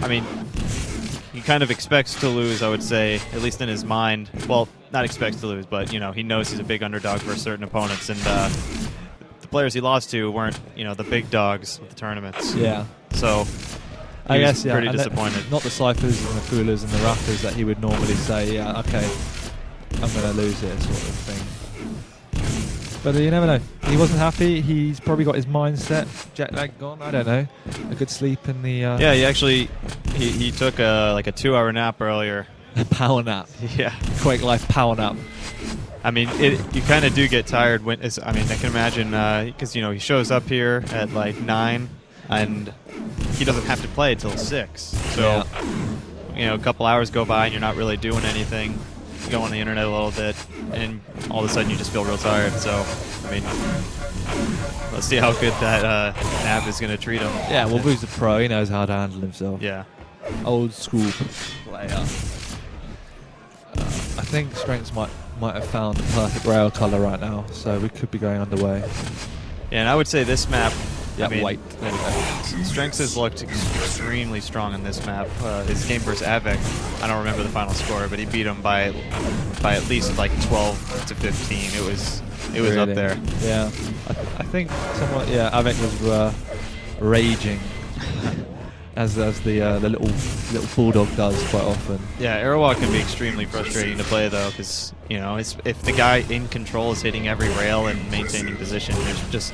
I mean, he kind of expects to lose, I would say, at least in his mind. Well, not expects to lose, but, you know, he knows he's a big underdog for certain opponents. And the players he lost to weren't, you know, the big dogs of the tournaments. Yeah. So I guess, yeah, pretty disappointed. Not the Cyphers and the Coolers and the Rappers that he would normally say, yeah, okay, I'm going to lose here, sort of thing. But you never know. He wasn't happy. He's probably got his mindset, jet lag gone. I don't know. A good sleep in the. Yeah, he actually he took like a 2-hour nap earlier. A power nap. Yeah, Quake Life power nap. I mean, you kind of do get tired when. I mean, I can imagine because you know he shows up here at like 9, and he doesn't have to play until 6. So Yeah. you know, a couple hours go by and you're not really doing anything. You go on the internet a little bit, and all of a sudden you just feel real tired. So, I mean, let's see how good that nap is going to treat him. Yeah, well, Vu's a pro. He knows how to handle himself. Yeah. Old school player. I think strenx might have found the perfect rail colour right now, so we could be going underway. Yeah, and I would say this map. Yeah, I mean, white. There we go. strenx has looked extremely strong in this map. His game versus Avec, I don't remember the final score, but he beat him by at least like 12 to 15. It was Really? up there. Yeah, I think somewhat. Yeah, Avec was raging, as the little bulldog does quite often. Yeah, Arawak can be extremely frustrating to play though, because you know if the guy in control is hitting every rail and maintaining position,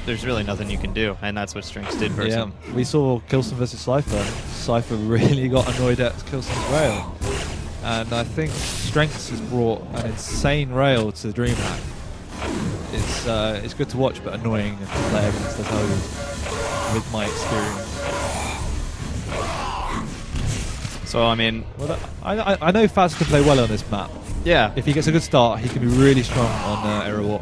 there's really nothing you can do, and that's what strenx did versus him. We saw Kilson versus Cypher. Cypher really got annoyed at Kilson's rail, and I think strenx has brought an insane rail to the DreamHack. It's good to watch, but annoying to play against, I tell you, with my experience. So I mean, Well, I know Fazz can play well on this map. yeah, If he gets a good start, he can be really strong on Arawak.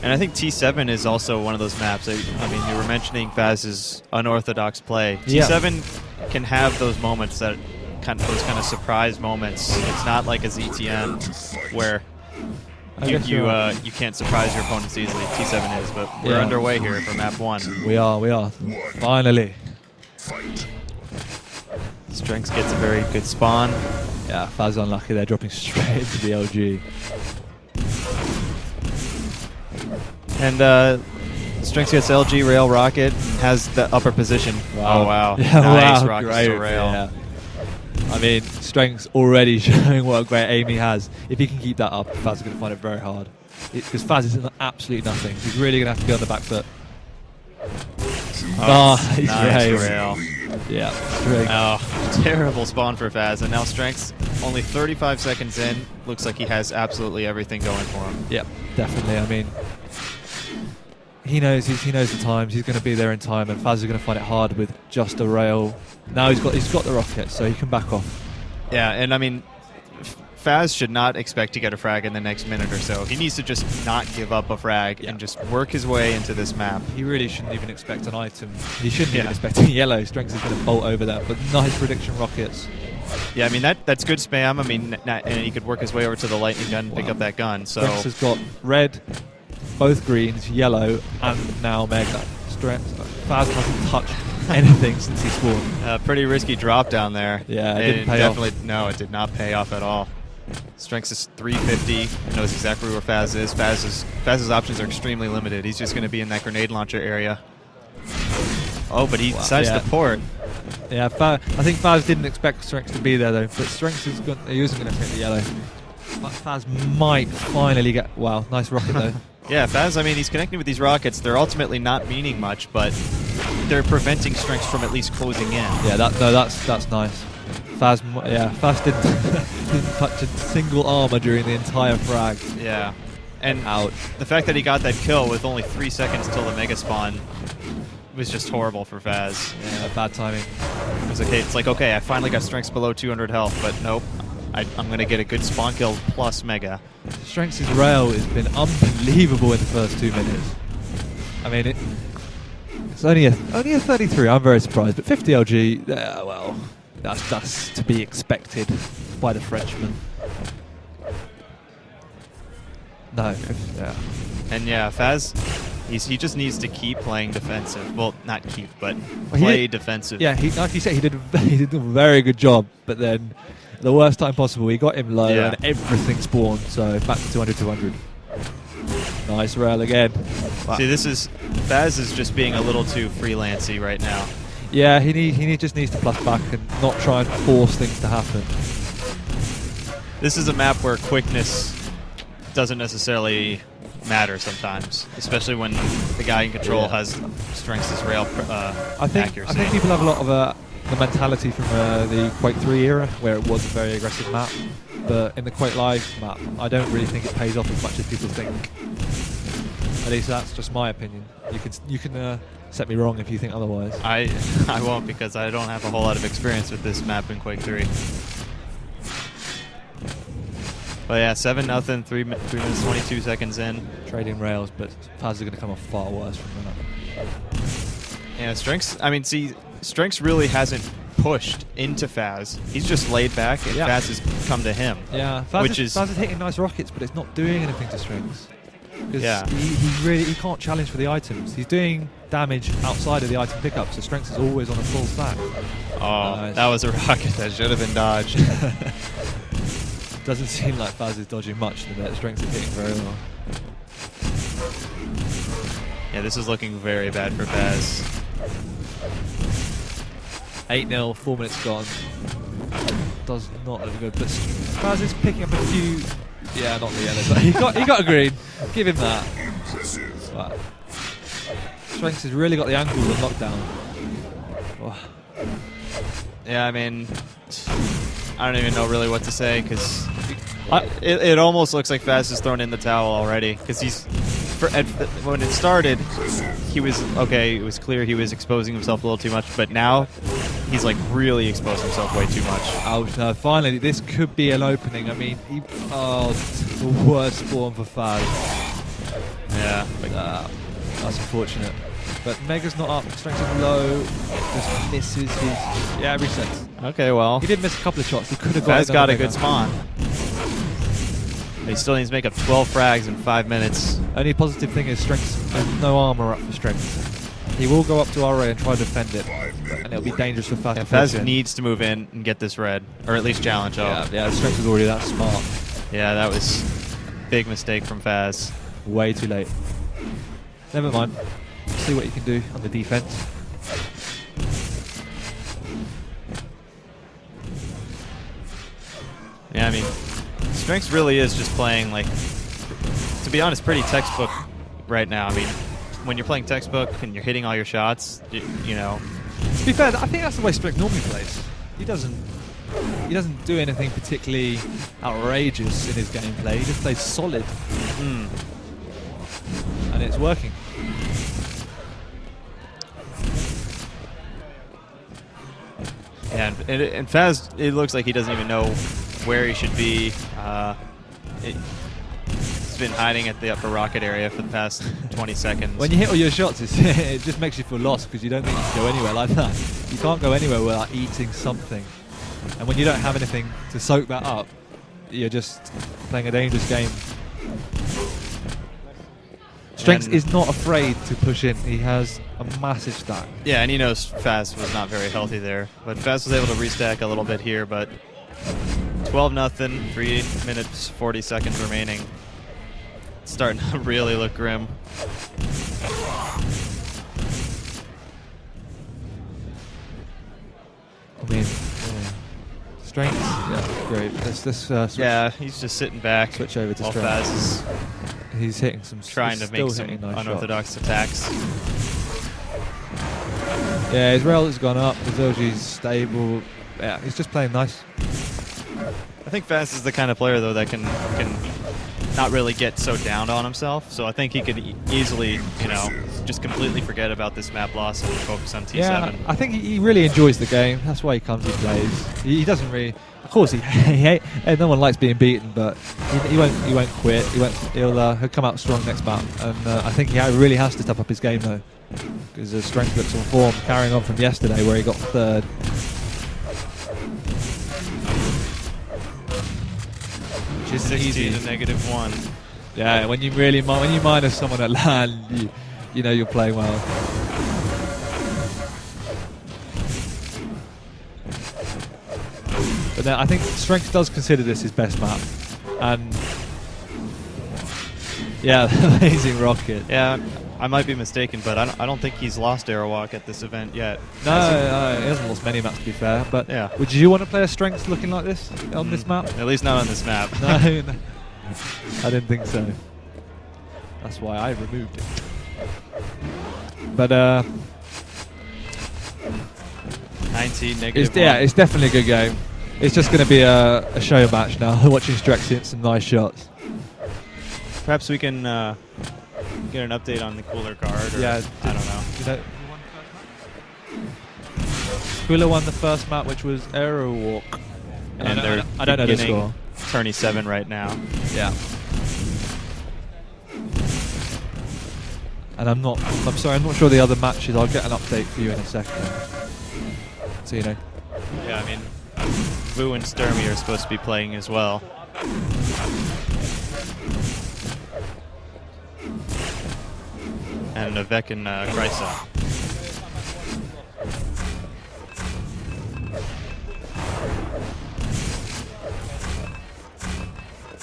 and I think T7 is also one of those maps. I mean, you were mentioning Fazz's unorthodox play. Yeah. T7 can have those moments those kind of surprise moments. It's not like a ZTM where you can't surprise your opponents easily. T7 is, but we're underway here for map 1. We are. Finally. strenx gets a very good spawn. Yeah, Fazz unlucky. They're dropping straight into the LG. And strenx gets LG rail rocket, has the upper position. Wow. Oh wow! Yeah, Nice wow, rocket great. to rail. Yeah. I mean, strenx already showing what a great aim he has. If he can keep that up, Fazz is going to find it very hard. Because Fazz is in absolutely nothing. He's really going to have to be on the back foot. Nice rail. rail. Yeah, straight. Oh, terrible spawn for Fazz, and now strenx only 35 seconds in. Looks like he has absolutely everything going for him. Yep, definitely. I mean, he knows the times. He's going to be there in time, and Fazz is going to find it hard with just a rail. Now he's got the rocket, so he can back off. Yeah, and I mean, Fazz should not expect to get a frag in the next minute or so. He needs to just not give up a frag and just work his way into this map. He really shouldn't even expect an item. He shouldn't even expect a yellow. strenx is going to bolt over that, but nice prediction rockets. Yeah, I mean that's good spam. I mean, and he could work his way over to the lightning gun and pick up that gun. So strenx has got red, both greens, yellow, and now mega. Fazz hasn't touched anything since he spawned. pretty risky drop down there. Yeah, it didn't pay off. No, it did not pay off at all. strenx is 350. Knows exactly where Fazz is. Fazz's options are extremely limited. He's just going to be in that grenade launcher area. Oh, but he decides to port. Yeah, I think Fazz didn't expect strenx to be there though, but strenx he wasn't going to take the yellow. Fazz might finally get. Wow, nice rocket though. Yeah, Fazz, I mean, he's connecting with these rockets. They're ultimately not meaning much, but they're preventing strenx from at least closing in. Yeah, that's nice. Fazz didn't touch a single armor during the entire frag. Yeah. And ouch. The fact that he got that kill with only 3 seconds till the mega spawn was just horrible for Fazz. Yeah, bad timing. It's like, okay, I finally got strenx below 200 health, but nope. I'm going to get a good spawn kill plus mega. strenx's rail has been unbelievable in the first 2 minutes. I mean, it's only a 33. I'm very surprised, but 50 LG. Well, that's to be expected by the Frenchman. No, yeah. And yeah, Fazz He just needs to keep playing defensive. Well, not keep, but Well, play defensive. Yeah, like you said, he did a very good job, but then the worst time possible, he got him low and everything spawned, so back to 200. Nice rail again. Wow. See, Fazz is just being a little too freelancy right now. Yeah, he just needs to plus back and not try and force things to happen. This is a map where quickness doesn't necessarily matter sometimes, especially when the guy in control has strengths rail accuracy. I think people have a lot of the mentality from the Quake 3 era, where it was a very aggressive map, but in the Quake Live map, I don't really think it pays off as much as people think. At least that's just my opinion. You can set me wrong if you think otherwise. I won't, because I don't have a whole lot of experience with this map in Quake 3. But yeah, 7-0, 3 minutes 22 seconds in. Trading rails, but Fazz is going to come off far worse from that. Yeah, strenx. I mean, see, strenx really hasn't pushed into Fazz. He's just laid back, and Fazz has come to him. Yeah, Fazz is hitting nice rockets, but it's not doing anything to strenx. Because he can't challenge for the items. He's doing damage outside of the item pickup, so strenx is always on a full stack. Oh, nice. That was a rocket that should have been dodged. Doesn't seem like Fazz is dodging much, but strenx is hitting very well. Yeah, this is looking very bad for Fazz. 8-0, 4 minutes gone. Does not look good, but Fazz is picking up a few. Yeah, not the yellow, but he got a green. Give him that. Wow. strenx has really got the ankles on lockdown. Oh. Yeah, I mean, I don't even know really what to say, because it almost looks like Fazz has thrown in the towel already, because when it started, he was okay. It was clear he was exposing himself a little too much, but now he's like really exposed himself way too much. Ouch! No, finally, this could be an opening. I mean, the worst spawn for Fazz. Yeah, that's unfortunate. But Mega's not up. Strenx is low. Just misses his. Yeah, resets. Okay, well, he did miss a couple of shots. He could have got. Fazz got a good spawn. He still needs to make up 12 frags in 5 minutes. Only positive thing is strenx. There's no armor up for strenx. He will go up to RA and try to defend it, and it'll be dangerous for Fazz. Yeah, Fazz needs to move in and get this red, or at least challenge. Yeah, strenx is already that smart. Yeah, that was a big mistake from Fazz. Way too late. Never mind. See what you can do on the defense. Yeah, I mean, strenx really is just playing, like, to be honest, pretty textbook right now. I mean, when you're playing textbook and you're hitting all your shots, you know. To be fair, I think that's the way strenx normally plays. He doesn't do anything particularly outrageous in his gameplay. He just plays solid. And it's working. Yeah, and Fazz, it looks like he doesn't even know where he should be. He's been hiding at the upper rocket area for the past 20 seconds. When you hit all your shots, it just makes you feel lost, because you don't think you can go anywhere like that. You can't go anywhere without eating something. And when you don't have anything to soak that up, you're just playing a dangerous game. strenx is not afraid to push in. He has a massive stack. Yeah, and he knows Fazz was not very healthy there. But Fazz was able to restack a little bit here, but 12-0, 3 minutes, 40 seconds remaining. It's starting to really look grim. I mean, strenx, yeah, great. Let's switch. Yeah, he's just sitting back. Switch over to while strenx. Fazz is he's hitting some. Trying to make some nice unorthodox shots. attacks. Yeah, his rail has gone up. His LG's stable. Yeah, he's just playing nice. I think Fazz is the kind of player, though, that can not really get so down on himself. So I think he could easily, you know, just completely forget about this map loss and focus on T7. Yeah, I think he really enjoys the game. That's why he comes and plays. He doesn't really. Of course, no one likes being beaten, but he won't quit. He'll come out strong next map, and I think he really has to step up his game though, because the strenx looks on form, carrying on from yesterday where he got third. Just 16 to -1. Yeah, when you minus someone at LAN, you know you're playing well. But then I think strenx does consider this his best map, and yeah, amazing rocket. Yeah, I might be mistaken, but I don't think he's lost Aerowalk at this event yet. No, he hasn't lost many maps to be fair. But yeah. Would you want to play a strenx looking like this on this map? At least not on this map. No, I didn't think so. That's why I removed it. But 19 negative. yeah, it's definitely a good game. It's just going to be a show match now. Watching strenx hit some nice shots. Perhaps we can get an update on the Cooler card. Or Yeah, I don't know. Cooler won the first map, which was Aerowalk. And they're I don't know the score. Tourney 7 right now. Yeah. And I'm sorry, I'm not sure the other matches. I'll get an update for you in a second. So you know. Yeah, I mean, Vu and Sturmy are supposed to be playing as well. And Vec and Krysa.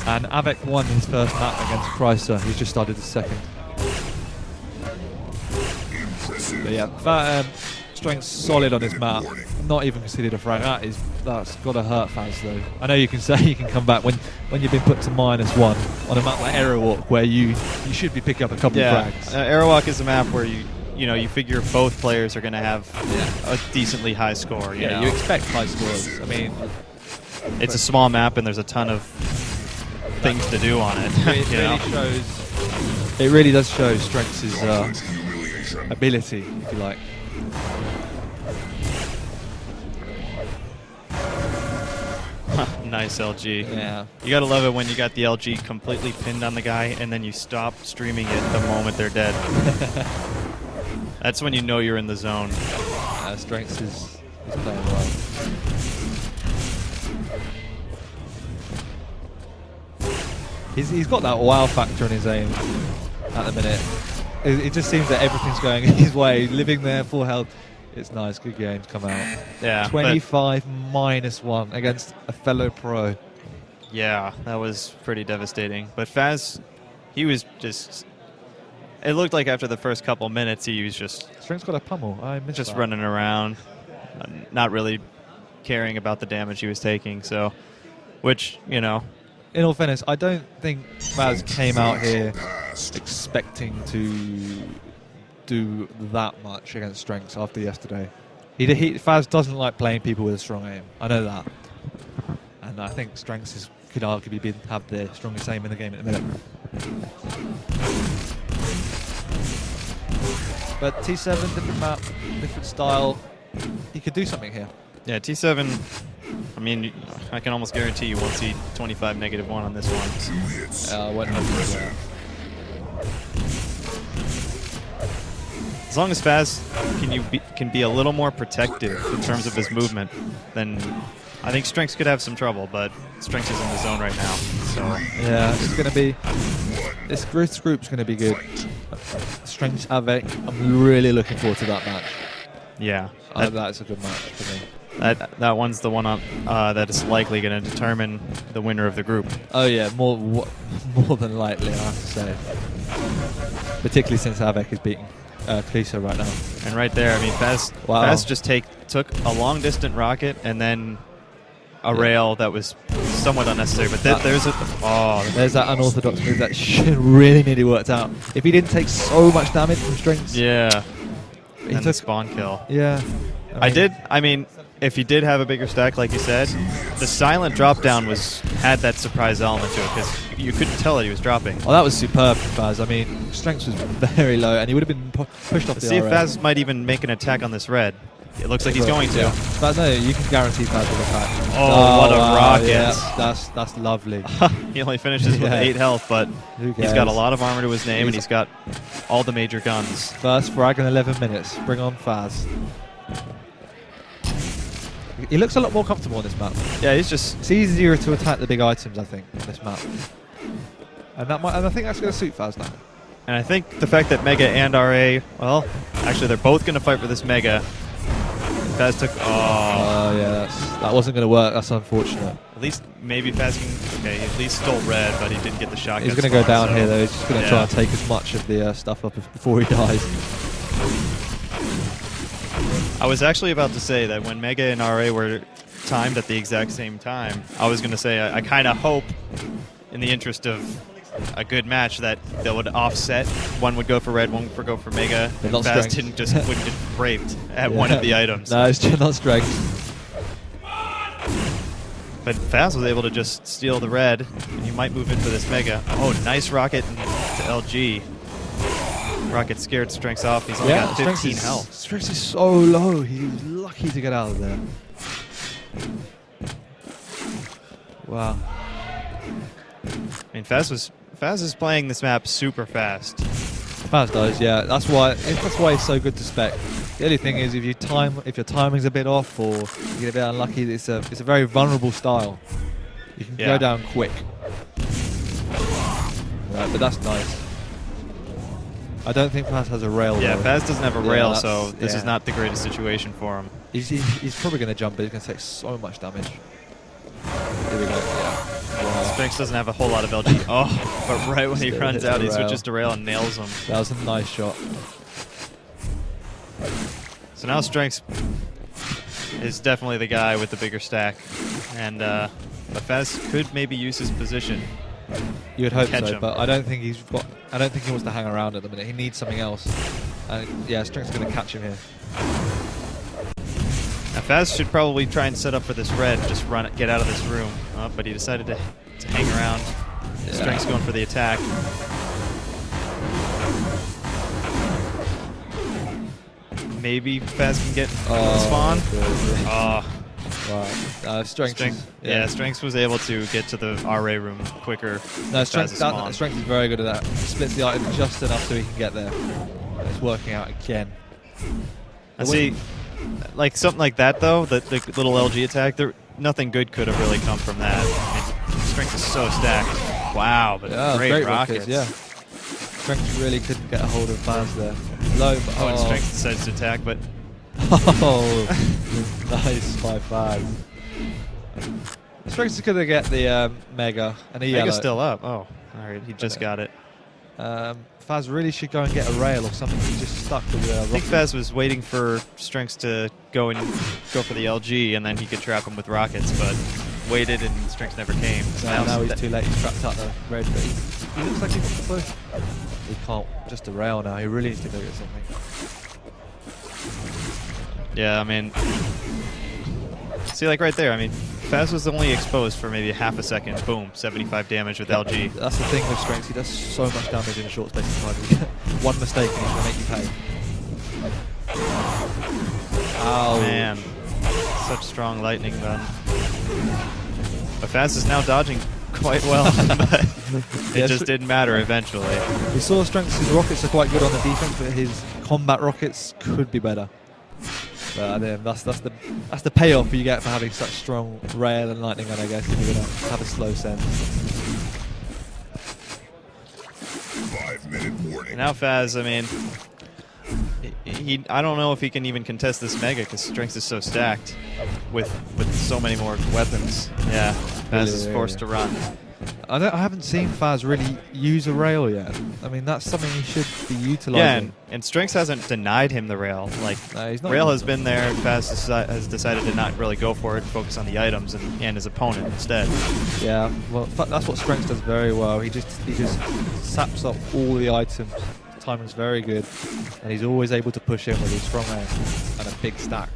And Avec won his first map against Krysa. He's just started his second. But yeah, that strenx solid on his map. Not even considered a frag. That's got to hurt fans though. I know you can say you can come back when you've been put to -1 on a map like Aerowalk, where you should be picking up a couple of frags. Aerowalk is a map where you figure both players are going to have a decently high score. You know? You expect high scores. I mean, it's a small map and there's a ton of things to do on it. It really does show strenx's ability, if you like. Nice LG. Yeah. You gotta love it when you got the LG completely pinned on the guy and then you stop streaming it the moment they're dead. That's when you know you're in the zone. Strenx is playing well. He's got that wow factor in his aim at the minute. It just seems that everything's going his way. Living there, full health. It's nice. Good game to come out. Yeah. 25 -1 against a fellow pro. Yeah, that was pretty devastating. But Fazz, he was just... It looked like after the first couple minutes, he was just... strenx got a pummel. I missed just that. running around, not really caring about the damage he was taking. So, which, you know... In all fairness, I don't think Fazz came out here expecting to do that much against strenx after yesterday. Fazz doesn't like playing people with a strong aim. I know that. And I think strenx could arguably have the strongest aim in the game at the minute. But T7, different map, different style. He could do something here. Yeah, T7, I mean, I can almost guarantee you won't see 25 -1 on this one. I won't have to do that. As long as Fazz can be a little more protective in terms of his movement, then I think strenx could have some trouble, but strenx is in the zone right now. So yeah, it's going to be... This group's going to be good. strenx Avec, I'm really looking forward to that match. Yeah. That's a good match for me. That one's the one that is likely going to determine the winner of the group. Oh yeah, more than likely, I have to say. Particularly since Avec is beating Krysa right now. And right there, I mean, Fazz just took a long distant rocket and then a rail that was somewhat unnecessary. But there's that unorthodox move that really nearly worked out. If he didn't take so much damage from strenx. Yeah. And the spawn kill. Yeah. I mean, if he did have a bigger stack, like you said, the silent drop down had that surprise element to it because you couldn't tell that he was dropping. Well, that was superb from Fazz. I mean, strenx was very low, and he would have been pushed off the See if RL. Fazz might even make an attack on this red. It looks like he's going to. Yeah. But no, you can guarantee Fazz will attack. Oh, what a rocket. Yeah, that's lovely. He only finishes with 8 health, but he's got a lot of armor to his name, and he's got all the major guns. First frag in 11 minutes. Bring on Fazz. He looks a lot more comfortable on this map. Yeah, it's easier to attack the big items, I think, on this map. And I think that's going to suit Fazz now. And I think the fact that Mega and RA, well, actually they're both going to fight for this Mega. Fazz took, yeah, that wasn't going to work. That's unfortunate. At least maybe Fazz can, okay, he at least stole red, but he didn't get the shotgun. He's going to go down so, here though. He's just going to try and take as much of the stuff up before he dies. I was actually about to say that when Mega and RA were timed at the exact same time, I was going to say I kind of hope, in the interest of a good match, that they would offset. One would go for red, one would go for Mega. But not Fazz strength. didn't just wouldn't get raped at one of the items. No, it's just not strength. But Fazz was able to just steal the red, and he might move in for this Mega. Oh, nice rocket to LG. Rocket scared Strenx off. He's only got 15 health. Strenx is so low. He was lucky to get out of there. Wow. I mean, Fazz is playing this map super fast. Fazz does, yeah. That's why it's so good to spec. The only thing is, if your timing's a bit off or you get a bit unlucky, it's a very vulnerable style. You can go down quick. Right, but that's nice. I don't think Fazz has a rail. Yeah, though. Fazz doesn't have a rail, so this is not the greatest situation for him. He's probably going to jump, but he's going to take so much damage. Here we go. Yeah. Wow. Strenx doesn't have a whole lot of LG. Oh, but right when he runs out, he switches to rail and nails him. That was a nice shot. So now Strenx is definitely the guy with the bigger stack, and but Fazz could maybe use his position. You would hope catch so, him. but I don't think I don't think he wants to hang around at the minute. He needs something else. And yeah, Strenx is going to catch him here. Now Fazz should probably try and set up for this red, just get out of this room. But he decided to hang around. Yeah. Strenx going for the attack. Maybe Fazz can get the spawn. Wow. Strenx. Strenx was able to get to the RA room quicker. No, Strenx is very good at that. He splits the item just enough so he can get there. It's working out again. I see, like something like that though, the little LG attack, nothing good could have really come from that. I mean, Strenx is so stacked. Wow, but great rockets. Yeah. Strenx really couldn't get a hold of Fazz there. Low, but and Strenx decides to attack, but oh, nice by Fazz. Strenx is going to get the Mega, and Mega's still up. Oh, all right, he just got it. Fazz really should go and get a rail or something. He's just stuck with the I think Fazz was waiting for Strenx to go for the LG, and then he could trap him with rockets, but waited and Strenx never came. So now he's too late. He's trapped out the red, but he looks like he wants to push. He can't. Just a rail now. He really needs to go get something. Yeah, I mean, see, like right there, I mean, Fazz was only exposed for maybe half a second. Boom, 75 damage with LG. That's the thing with Strenx. He does so much damage in a short space of time. One mistake and he's going to make you pay. Ow. Man, such strong lightning gun. But Fazz is now dodging quite well, but it just didn't matter eventually. We saw Strenx's rockets are quite good on the defense, but his combat rockets could be better. But that's the payoff you get for having such strong rail and lightning gun, I guess, if you're going to have a slow sense. 5-minute warning. Now Fazz, I mean, I don't know if he can even contest this Mega because Strenx is so stacked with so many more weapons. Yeah, Fazz is forced to run. I haven't seen Fazz really use a rail yet. I mean, that's something he should be utilising. Yeah, and Strenx hasn't denied him the rail. Like, no, he's not rail has been there, and Fazz has decided to not really go for it, focus on the items and his opponent instead. Yeah, well, that's what Strenx does very well. He just saps up all the items. Timing's very good, and he's always able to push in with his strong aim and a big stack.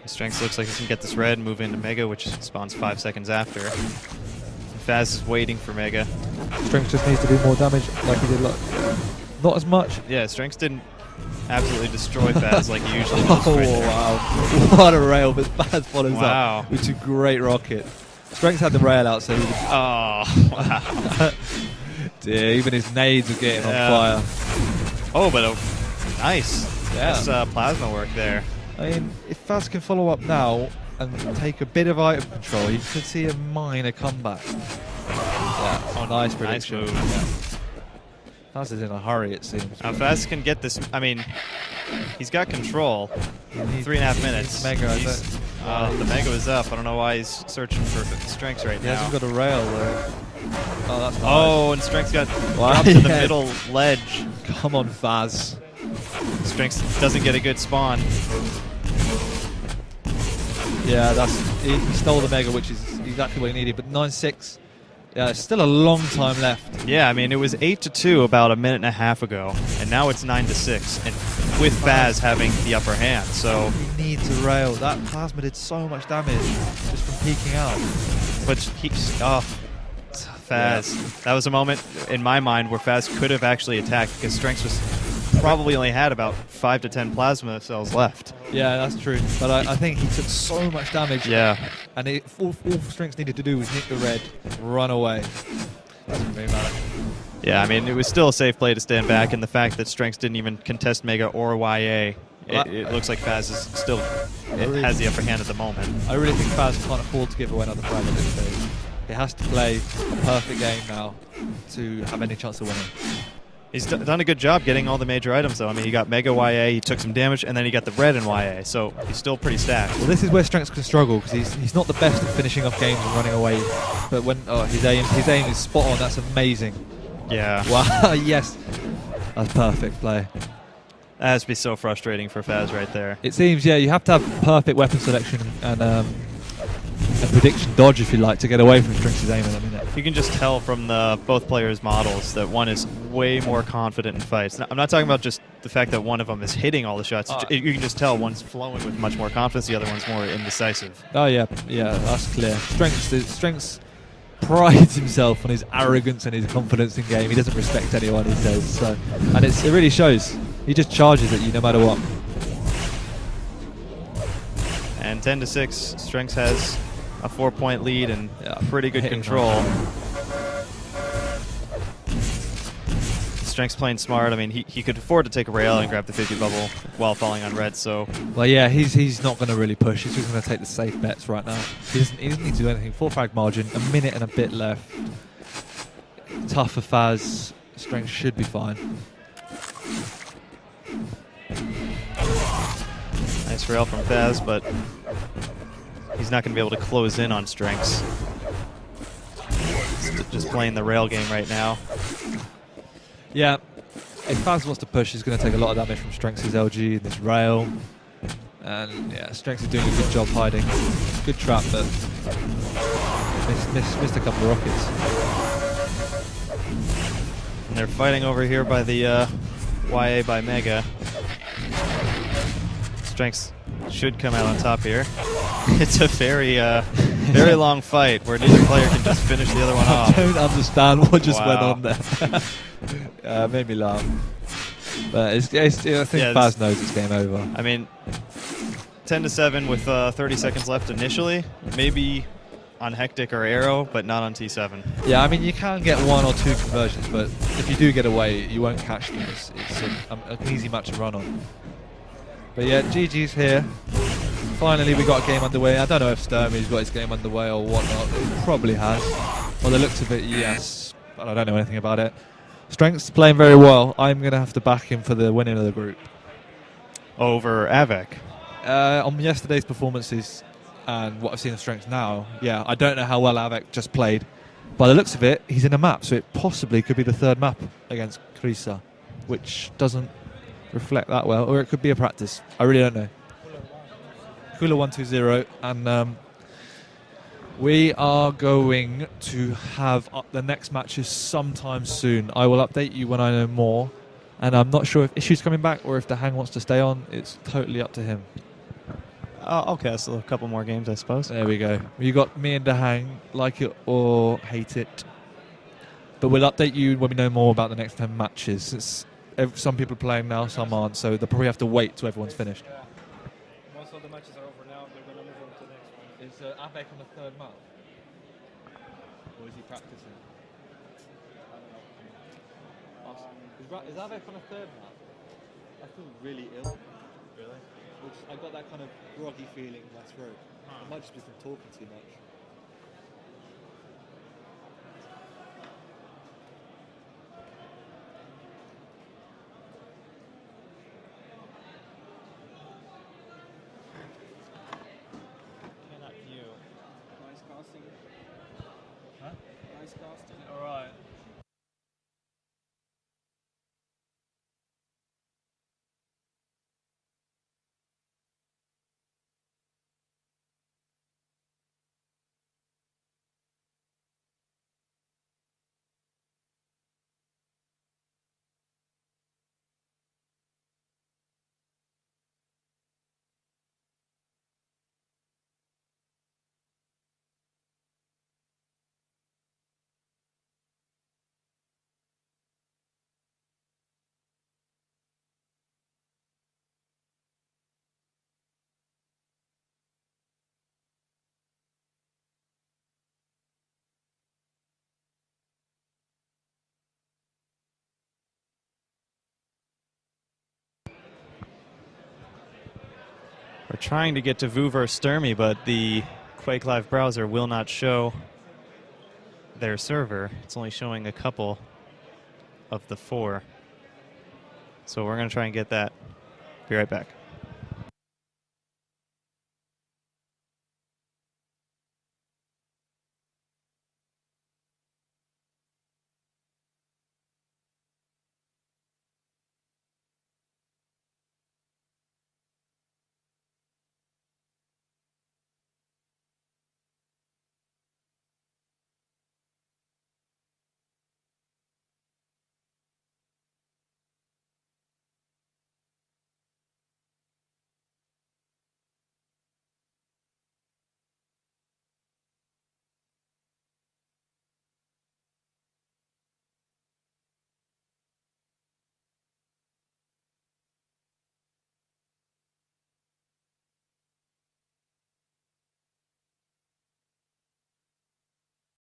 Strenx looks like he can get this red, move into Mega, which spawns 5 seconds after. Fazz is waiting for Mega. Strenx just needs to do more damage like he did. Not as much. Yeah, Strenx didn't absolutely destroy Fazz like he usually does. Oh, right there. wow. What a rail, but Fazz follows Wow. up with a great rocket. Strenx had the rail out, so he was... Oh, wow. Dear, even his nades are getting on fire. Oh, but nice. Yeah. Nice plasma work there. I mean, if Fazz can follow up now and take a bit of item control, you could see a minor comeback. Yeah, Oh, nice prediction. Nice move. Yeah. Fazz is in a hurry, it seems. Now Fazz can get this. I mean, he's got control. 3.5 minutes. Mega, the Mega was up. I don't know why he's searching for strenx right he now. hasn't got a rail though. Oh, that's nice. Oh, and strenx got Wow, dropped to the yeah. middle ledge. Come on, Fazz. Strenx doesn't get a good spawn. Yeah, he stole the Mega, which is exactly what he needed. But 9-6. Yeah, it's still a long time left. Yeah, I mean, it was 8-2 about a minute and a half ago, and now it's 9-6, and with Fazz having the upper hand, so... He needs a rail. That plasma did so much damage just from peeking out. But he's off. Fazz. Yeah. That was a moment in my mind where Fazz could have actually attacked, because strenx was probably only had about 5 to 10 plasma cells left. Yeah, that's true. But I think he took so much damage. Yeah. And all strenx needed to do was nick the red, run away. Doesn't really matter. Yeah, I mean, it was still a safe play to stand back, and the fact that strenx didn't even contest Mega or YA, it looks like Fazz is still has the upper hand at the moment. I really think Fazz can't afford to give away another frag at this stage. He has to play a perfect game now to have any chance of winning. He's done a good job getting all the major items, though. I mean, he got Mega YA, he took some damage, and then he got the red in YA, so he's still pretty stacked. Well, this is where strenx can struggle, because he's not the best at finishing off games and running away. But when his aim is spot on. That's amazing. Yeah. Wow. Yes. That's perfect play. That has to be so frustrating for Fazz right there. It seems, yeah, you have to have perfect weapon selection and a prediction dodge, if you like, to get away from strenx's aim in a minute. You can just tell from both players' models that one is way more confident in fights. Now, I'm not talking about just the fact that one of them is hitting all the shots. You can just tell one's flowing with much more confidence, the other one's more indecisive. Oh, yeah, that's clear. Strenx prides himself on his arrogance and his confidence in game. He doesn't respect anyone, he says. So, and it really shows. He just charges at you no matter what. And 10-6, strenx has a 4-point lead and pretty good control. Strenx playing smart. I mean, he could afford to take a rail and grab the 50 bubble while falling on red. So, well, yeah, he's not going to really push. He's just going to take the safe bets right now. He doesn't need to do anything. 4 frag margin, a minute and a bit left. Tough for Fazz. Strenx should be fine. Nice rail from Fazz, but he's not going to be able to close in on strenx. Just playing the rail game right now. Yeah, if Fazz wants to push, he's going to take a lot of damage from strenx's LG and this rail. And yeah, strenx is doing a good job hiding. Good trap, but missed a couple of rockets. And they're fighting over here by the YA by Mega. Strenx should come out on top here. It's a very long fight where neither player can just finish the other one off. I don't understand what just went on there. Made me laugh. But I think Fazz knows it's game over. I mean, 10-7 with 30 seconds left initially. Maybe on Hectic or Arrow, but not on T7. Yeah, I mean, you can get 1 or 2 conversions, but if you do get away, you won't catch them. It's an easy match to run on. But yeah, GG's here. Finally, we got a game underway. I don't know if Sturmy's got his game underway or whatnot. He probably has. By the looks of it, yes. But I don't know anything about it. strenx playing very well. I'm going to have to back him for the winning of the group. Over Avec? On yesterday's performances and what I've seen of strenx now, yeah, I don't know how well Avec just played. By the looks of it, he's in a map, so it possibly could be the 3rd map against Krisa, which doesn't reflect that well, or it could be a practice. I really don't know. Cooler 120, and we are going to have the next matches sometime soon. I will update you when I know more, and I'm not sure if Issue's coming back or if DaHanG wants to stay on. It's totally up to him. Okay, so a couple more games, I suppose. There we go. You got me and DaHanG, like it or hate it. But we'll update you when we know more about the next 10 matches. Some people are playing now, some aren't, so they'll probably have to wait till everyone's finished. Yeah. Most of the matches are over now. They're going to move on to the next one. Is Avec on the 3rd map? Or is he practicing? Is Avec on a 3rd map? I feel really ill. Really? I got that kind of groggy feeling in my throat. It might just be from talking too much. We're trying to get to Vu versus Sturmy, but the Quake Live browser will not show their server. It's only showing a couple of the 4. So we're going to try and get that. Be right back.